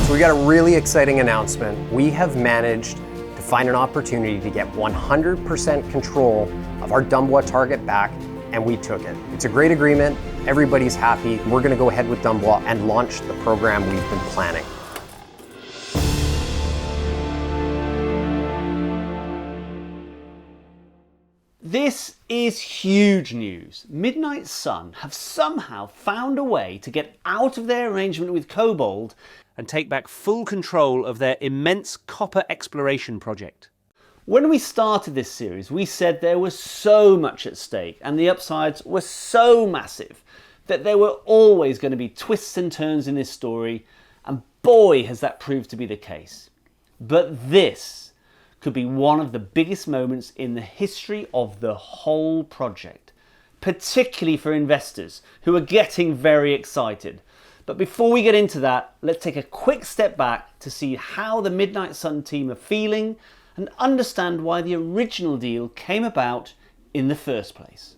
So we got a really exciting announcement. We have managed to find an opportunity to get 100% control of our Dumbwa target back, and we took it. It's a great agreement. Everybody's happy. We're going to go ahead with Dumbwa and launch the program we've been planning. This is huge news. Midnight Sun have somehow found a way to get out of their arrangement with Cobalt and take back full control of their immense copper exploration project. When we started this series, we said there was so much at stake and the upsides were so massive that there were always going to be twists and turns in this story, and boy has that proved to be the case. But this could be one of the biggest moments in the history of the whole project, particularly for investors who are getting very excited. But before we get into that, let's take a quick step back to see how the Midnight Sun team are feeling and understand why the original deal came about in the first place.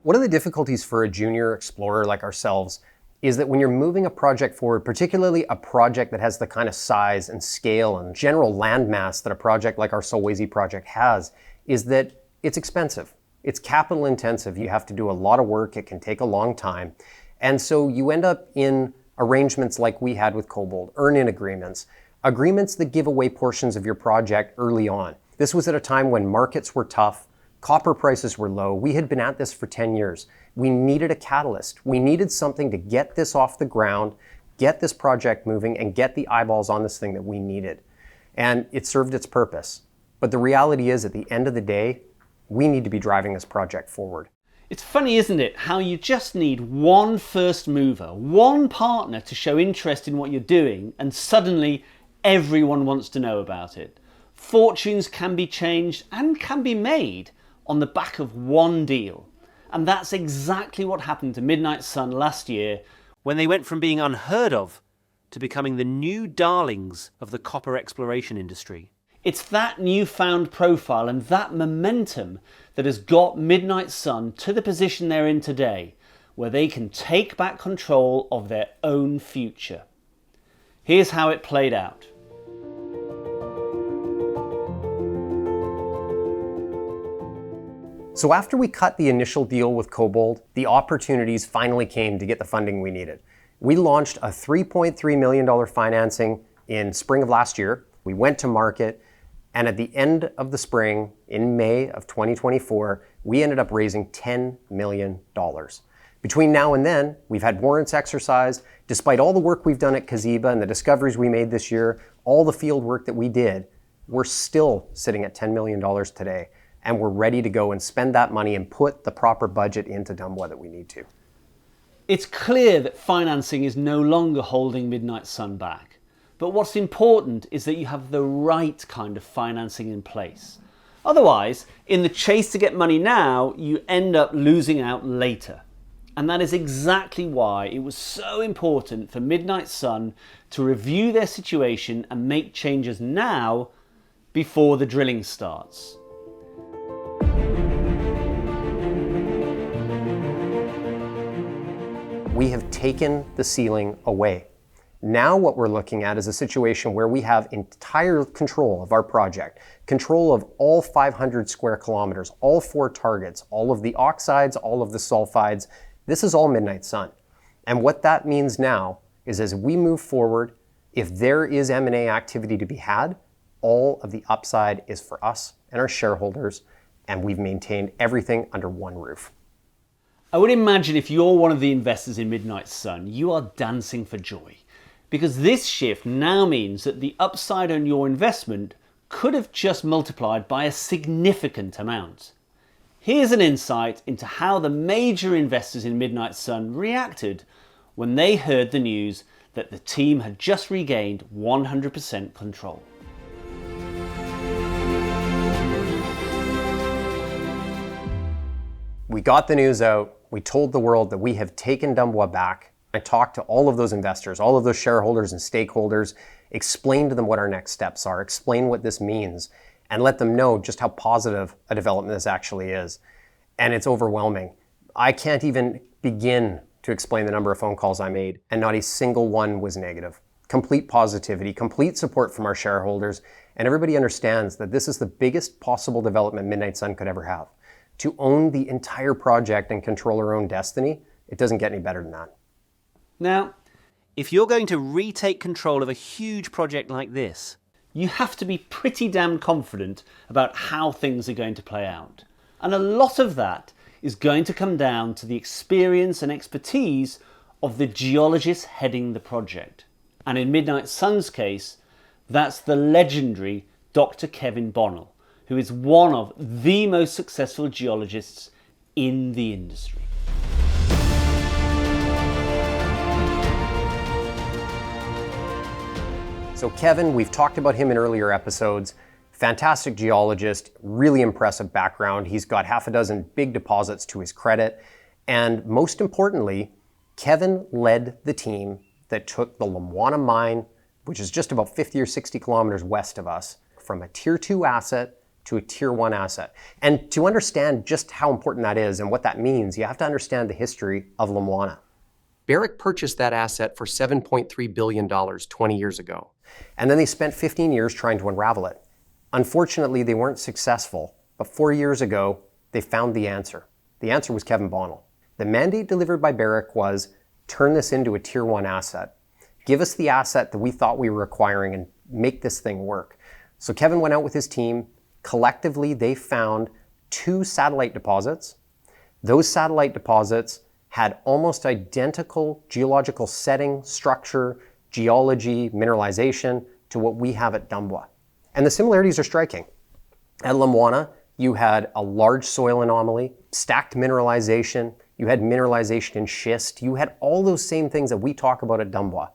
One of the difficulties for a junior explorer like ourselves is that when you're moving a project forward, particularly a project that has the kind of size and scale and general landmass that a project like our Solwezi project has, is that it's expensive. It's capital intensive. You have to do a lot of work. It can take a long time. And so you end up in arrangements like we had with Cobalt, earn-in agreements, agreements that give away portions of your project early on. This was at a time when markets were tough, copper prices were low. We had been at this for 10 years. We needed a catalyst. We needed something to get this off the ground, get this project moving, and get the eyeballs on this thing that we needed. And it served its purpose. But the reality is, at the end of the day, we need to be driving this project forward. It's funny, isn't it, how you just need one first mover, one partner to show interest in what you're doing, and suddenly everyone wants to know about it. Fortunes can be changed and can be made on the back of one deal. And that's exactly what happened to Midnight Sun last year, when they went from being unheard of to becoming the new darlings of the copper exploration industry. It's that newfound profile and that momentum that has got Midnight Sun to the position they're in today, where they can take back control of their own future. Here's how it played out. So after we cut the initial deal with Cobalt, the opportunities finally came to get the funding we needed. We launched a $3.3 million financing in spring of last year. We went to market, and at the end of the spring, in May of 2024, we ended up raising $10 million. Between now and then, we've had warrants exercised. Despite all the work we've done at Kaziba and the discoveries we made this year, all the field work that we did, we're still sitting at $10 million today. And we're ready to go and spend that money and put the proper budget into Dumbwa that we need to. It's clear that financing is no longer holding Midnight Sun back. But what's important is that you have the right kind of financing in place. Otherwise, in the chase to get money now, you end up losing out later. And that is exactly why it was so important for Midnight Sun to review their situation and make changes now before the drilling starts. We have taken the ceiling away. Now what we're looking at is a situation where we have entire control of our project, control of all 500 square kilometers, all 4 targets, all of the oxides, all of the sulfides. This is all Midnight Sun. And what that means now is as we move forward, if there is M&A activity to be had, all of the upside is for us and our shareholders, and we've maintained everything under one roof. I would imagine if you're one of the investors in Midnight Sun, you are dancing for joy. Because this shift now means that the upside on your investment could have just multiplied by a significant amount. Here's an insight into how the major investors in Midnight Sun reacted when they heard the news that the team had just regained 100% control. We got the news out. We told the world that we have taken Dumbwa back. I talked to all of those investors, all of those shareholders and stakeholders, explained to them what our next steps are, explain what this means, and let them know just how positive a development this actually is. And it's overwhelming. I can't even begin to explain the number of phone calls I made, and not a single one was negative. Complete positivity, complete support from our shareholders, and everybody understands that this is the biggest possible development Midnight Sun could ever have. To own the entire project and control our own destiny, it doesn't get any better than that. Now, if you're going to retake control of a huge project like this, you have to be pretty damn confident about how things are going to play out. And a lot of that is going to come down to the experience and expertise of the geologists heading the project. And in Midnight Sun's case, that's the legendary Dr. Kevin Bonnell, who is one of the most successful geologists in the industry. So Kevin, we've talked about him in earlier episodes. Fantastic geologist, really impressive background. He's got half a dozen big deposits to his credit. And most importantly, Kevin led the team that took the Lumwana mine, which is just about 50 or 60 kilometers west of us, from a tier 2 asset to a tier 1 asset. And to understand just how important that is and what that means, you have to understand the history of Lumwana. Barrick purchased that asset for $7.3 billion 20 years ago. And then they spent 15 years trying to unravel it. Unfortunately, they weren't successful, but 4 years ago, they found the answer. The answer was Kevin Bonnell. The mandate delivered by Barrick was, turn this into a tier 1 asset. Give us the asset that we thought we were acquiring and make this thing work. So Kevin went out with his team. Collectively, they found 2 satellite deposits. Those satellite deposits had almost identical geological setting, structure, geology, mineralization to what we have at Dumbwa. And the similarities are striking. At Lumwana, you had a large soil anomaly, stacked mineralization, you had mineralization in schist, you had all those same things that we talk about at Dumbwa.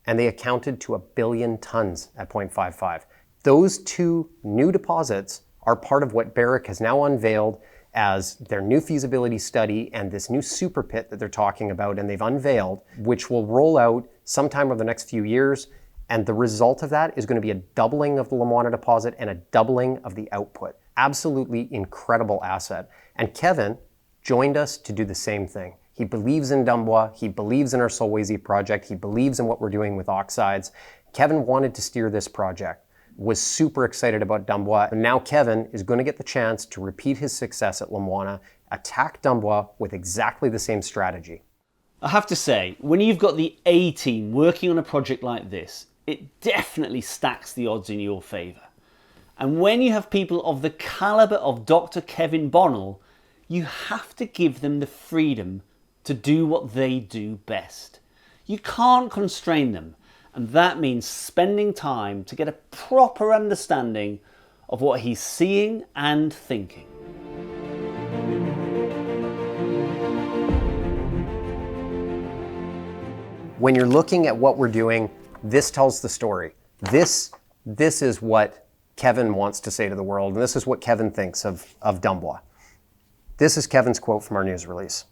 And they accounted to 1 billion tons at 0.55. Those 2 new deposits are part of what Barrick has now unveiled as their new feasibility study and this new super pit that they're talking about and they've unveiled, which will roll out sometime over the next few years. And the result of that is going to be a doubling of the Lumwana deposit and a doubling of the output. Absolutely incredible asset. And Kevin joined us to do the same thing. He believes in Dumbwa, he believes in our Solwezi project, he believes in what we're doing with oxides. Kevin wanted to steer this project, was super excited about Dumbwa, and now Kevin is going to get the chance to repeat his success at Lumwana, attack Dumbwa with exactly the same strategy. I have to say, when you've got the A team working on a project like this, it definitely stacks the odds in your favour. And when you have people of the calibre of Dr. Kevin Bonnell, you have to give them the freedom to do what they do best. You can't constrain them, and that means spending time to get a proper understanding of what he's seeing and thinking. When you're looking at what we're doing, this tells the story. This is what Kevin wants to say to the world, and this is what Kevin thinks of Dumbwa. This is Kevin's quote from our news release.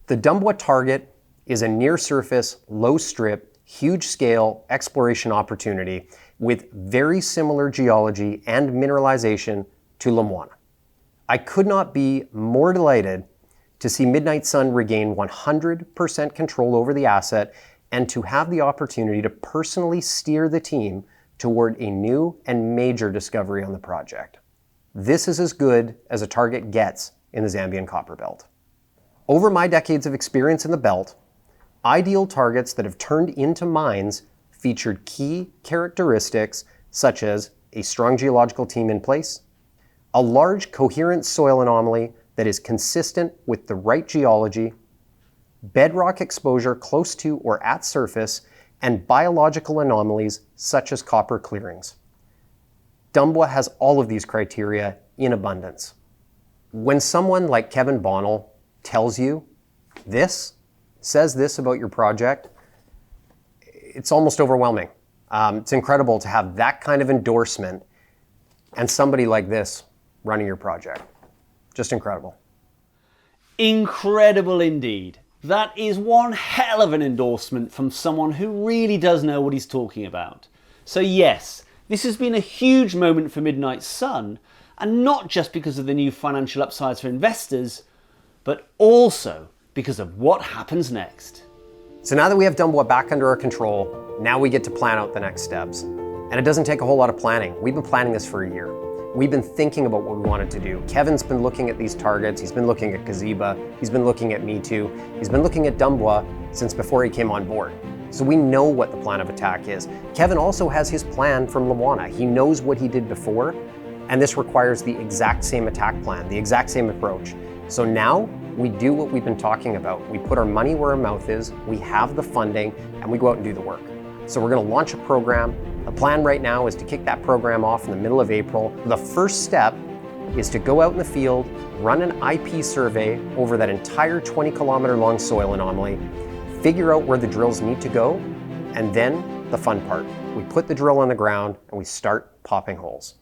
The Dumbwa target is a near-surface, low-strip, huge-scale exploration opportunity with very similar geology and mineralization to Lumwana. I could not be more delighted to see Midnight Sun regain 100% control over the asset and to have the opportunity to personally steer the team toward a new and major discovery on the project. This is as good as a target gets in the Zambian copper belt. Over my decades of experience in the belt, ideal targets that have turned into mines featured key characteristics such as a strong geological team in place, a large coherent soil anomaly that is consistent with the right geology, bedrock exposure close to or at surface, and biological anomalies such as copper clearings. Dumbwa has all of these criteria in abundance. When someone like Kevin Bonnell tells you this, says this about your project, it's almost overwhelming. It's incredible to have that kind of endorsement and somebody like this running your project. Just incredible. Incredible indeed. That is one hell of an endorsement from someone who really does know what he's talking about. So yes, this has been a huge moment for Midnight Sun, and not just because of the new financial upsides for investors, but also because of what happens next. So now that we have Dumbwa back under our control, now we get to plan out the next steps. And it doesn't take a whole lot of planning. We've been planning this for a year. We've been thinking about what we wanted to do. Kevin's been looking at these targets. He's been looking at Kaziba. He's been looking at Me Too. He's been looking at Dumbwa since before he came on board. So we know what the plan of attack is. Kevin also has his plan from Lumwana. He knows what he did before, and this requires the exact same attack plan, the exact same approach. So now we do what we've been talking about. We put our money where our mouth is, we have the funding, and we go out and do the work. So we're going to launch a program. The plan right now is to kick that program off in the middle of April. The first step is to go out in the field, run an IP survey over that entire 20-kilometer long soil anomaly, figure out where the drills need to go, and then the fun part. We put the drill on the ground and we start popping holes.